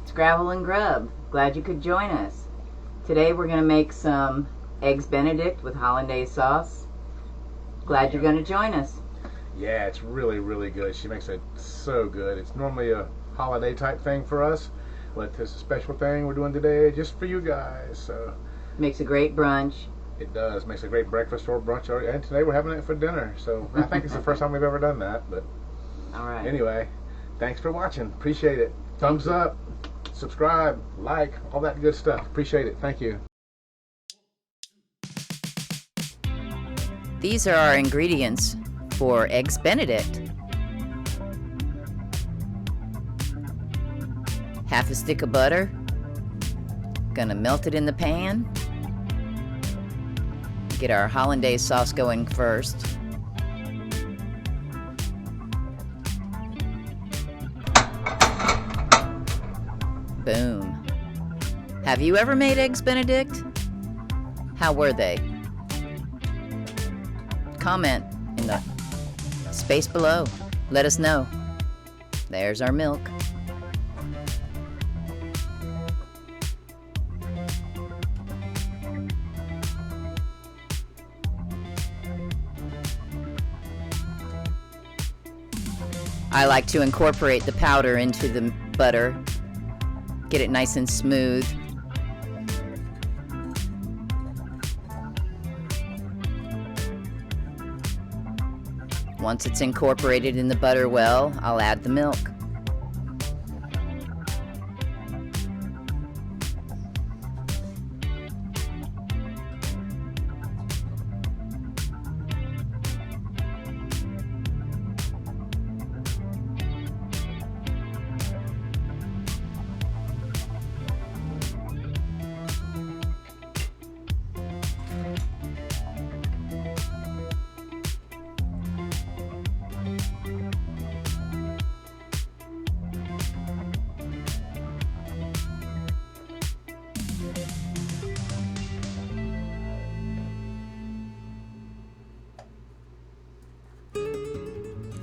Scrabble and Grub. Glad you could join us. Today we're going to make some Eggs Benedict with Hollandaise sauce. Glad you're going to join us. Yeah, it's really, really good. She makes it so good. It's normally a holiday type thing for us, but this is a special thing we're doing today just for you guys. So Makes a great brunch. it does. Makes a great breakfast or brunch, and today we're having it for dinner. So I think it's the first time we've ever done that. But All right. anyway, thanks for watching. Appreciate it. Thumbs up, subscribe, like, all that good stuff. Appreciate it. Thank you. These are our ingredients for Eggs Benedict. Half a stick of butter. Gonna melt it in the pan. Get our Hollandaise sauce going first. Boom. Have you ever made Eggs Benedict? How were they? Comment in the space below. Let us know. There's our milk. I like to incorporate the powder into the butter. Get it nice and smooth. Once it's incorporated in the butter well, I'll add the milk.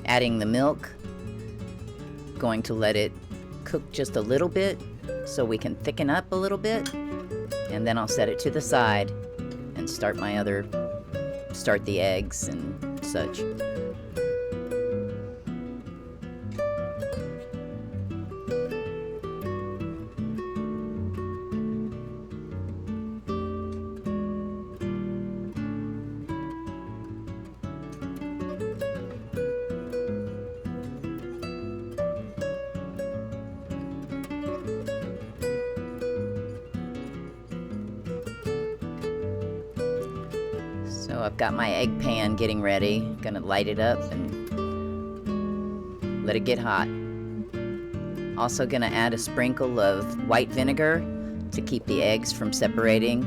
Adding the milk, going to let it cook just a little bit so we can thicken up a little bit, and then I'll set it to the side and start the eggs and such. So I've got my egg pan getting ready. Gonna light it up and let it get hot. Also gonna add a sprinkle of white vinegar to keep the eggs from separating.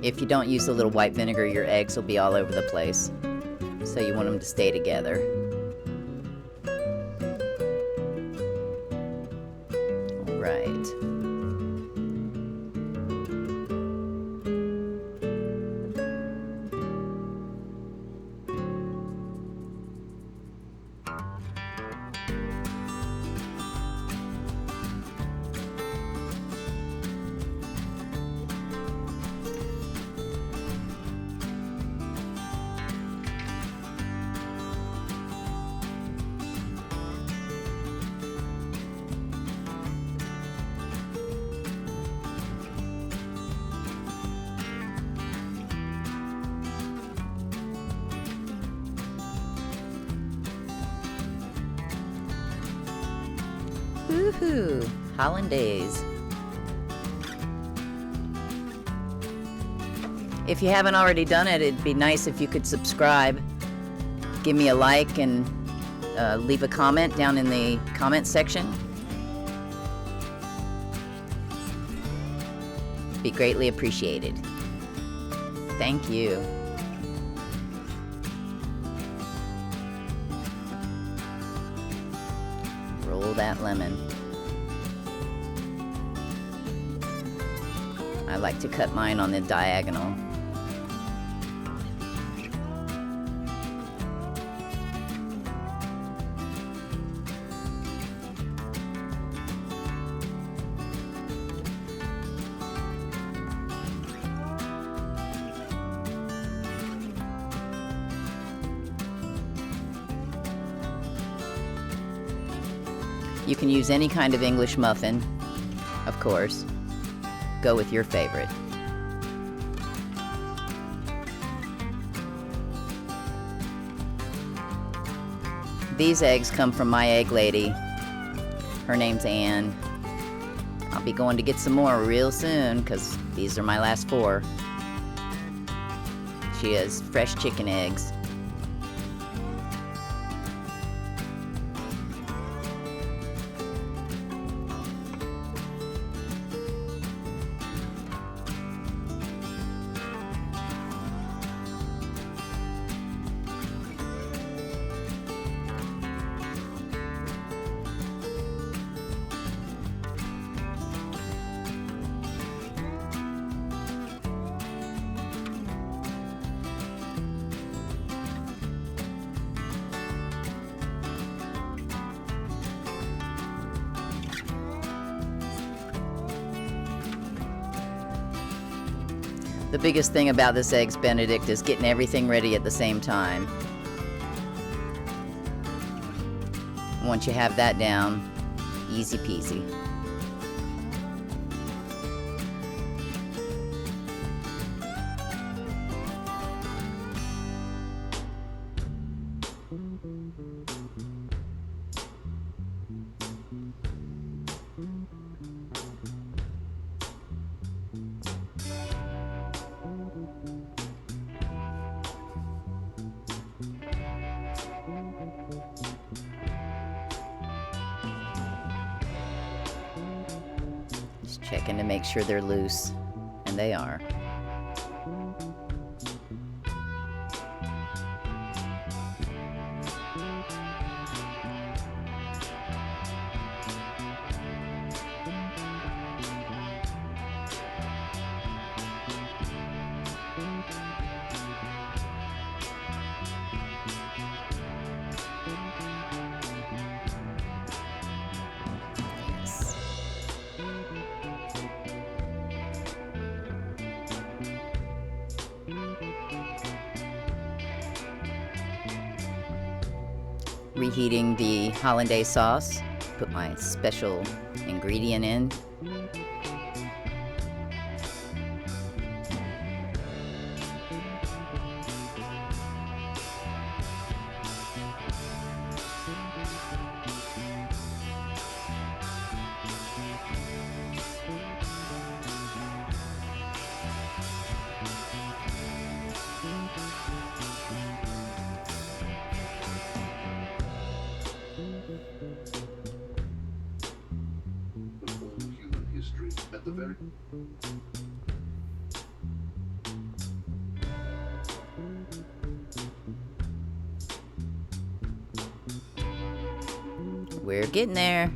If you don't use a little white vinegar, your eggs will be all over the place. So you want them to stay together. All right. Woohoo! Hollandaise. If you haven't already done it, it'd be nice if you could subscribe. Give me a like and leave a comment down in the comment section. Be greatly appreciated. Thank you. Roll that lemon. I like to cut mine on the diagonal. You can use any kind of English muffin, of course. Go with your favorite. These eggs come from my egg lady. Her name's Anne. I'll be going to get some more real soon because these are my last 4. She has fresh chicken eggs. The biggest thing about this Eggs Benedict is getting everything ready at the same time. Once you have that down, easy peasy. Checking to make sure they're loose, and they are. Reheating the Hollandaise sauce. Put my special ingredient in. At the very We're getting there.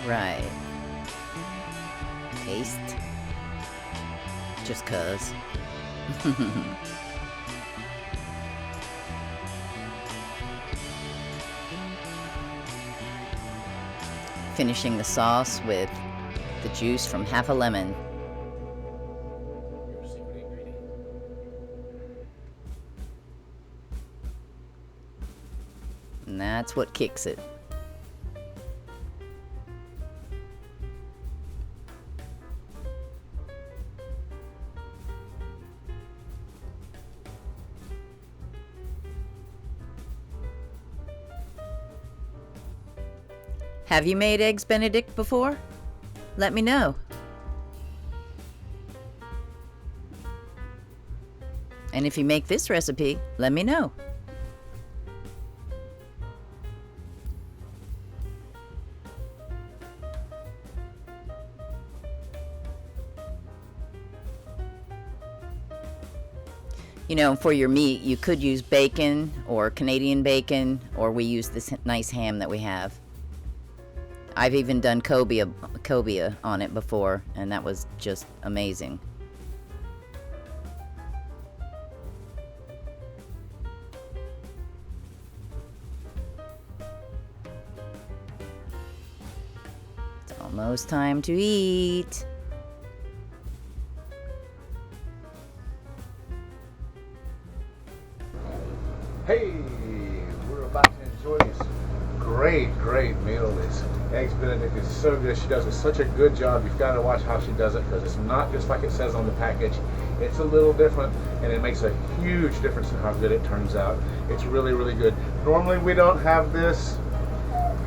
Right. Taste. Just 'cause. Finishing the sauce with the juice from half a lemon. Your secret ingredient. And that's what kicks it. Have you made Eggs Benedict before? Let me know. And if you make this recipe, let me know. You know, for your meat, you could use bacon or Canadian bacon, or we use this nice ham that we have. I've even done cobia on it before, and that was just amazing. It's almost time to eat. Hey, we're about to enjoy this great meal. This Eggs Benedict is so good. She does such a good job. You've got to watch how she does it, because it's not just like it says on the package. It's a little different, and it makes a huge difference in how good it turns out. It's really good. Normally we don't have this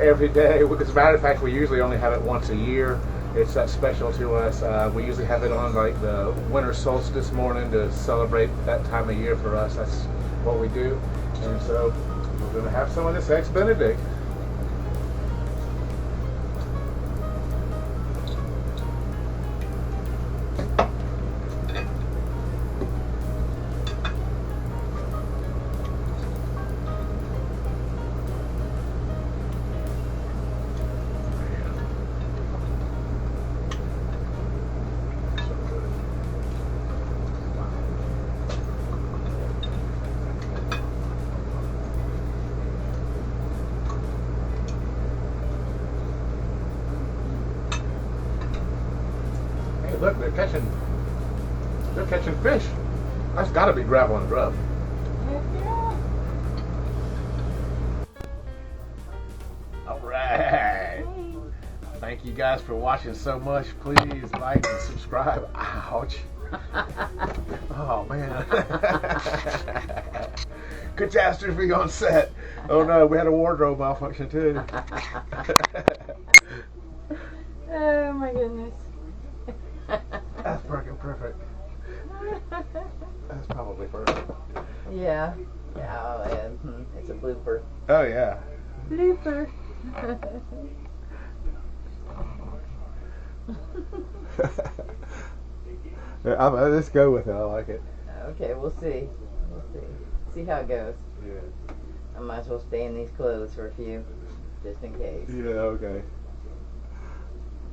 every day. As a matter of fact, we usually only have it once a year. It's that special to us. We usually have it on like the winter solstice morning to celebrate that time of year for us. That's what we do. And so we're going to have some of this Eggs Benedict. Look, they're catching fish. That's got to be Grub on Grub. All right. Thank you guys for watching so much. Please like and subscribe. Ouch. Oh man. Catastrophe on set. Oh no, we had a wardrobe malfunction too. Oh my goodness. That's freaking perfect. That's probably perfect. Yeah. Yeah, oh, yeah. It's a blooper. Oh yeah. Blooper. Let's go with it. I like it. Okay, we'll see. We'll see. See how it goes. Yeah. I might as well stay in these clothes for a few, just in case. Yeah, okay.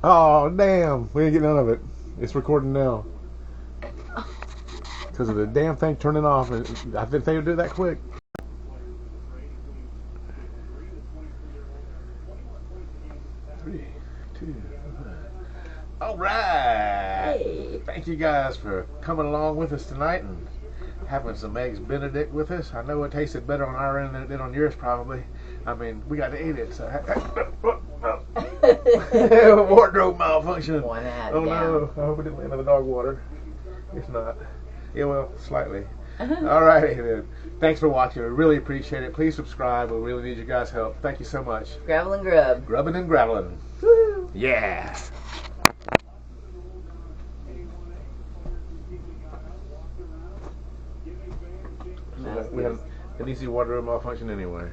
Oh, damn. We didn't get none of it. It's recording now. Because of the damn thing turning off. I didn't think it would do it that quick. 3, 2, 1. All right. Hey. Thank you guys for coming along with us tonight and having some Eggs Benedict with us. I know it tasted better on our end than it did on yours, probably. I mean, we got to eat it. So. Wardrobe malfunction. One hat Oh down. no! I hope it didn't land in the dog water. If not, it will slightly. All righty then. Thanks for watching. We really appreciate it. Please subscribe. We really need you guys' help. Thank you so much. Gravel and grub. Grubbing and graveling. Woo. Yeah. We have an easy wardrobe malfunction anyway.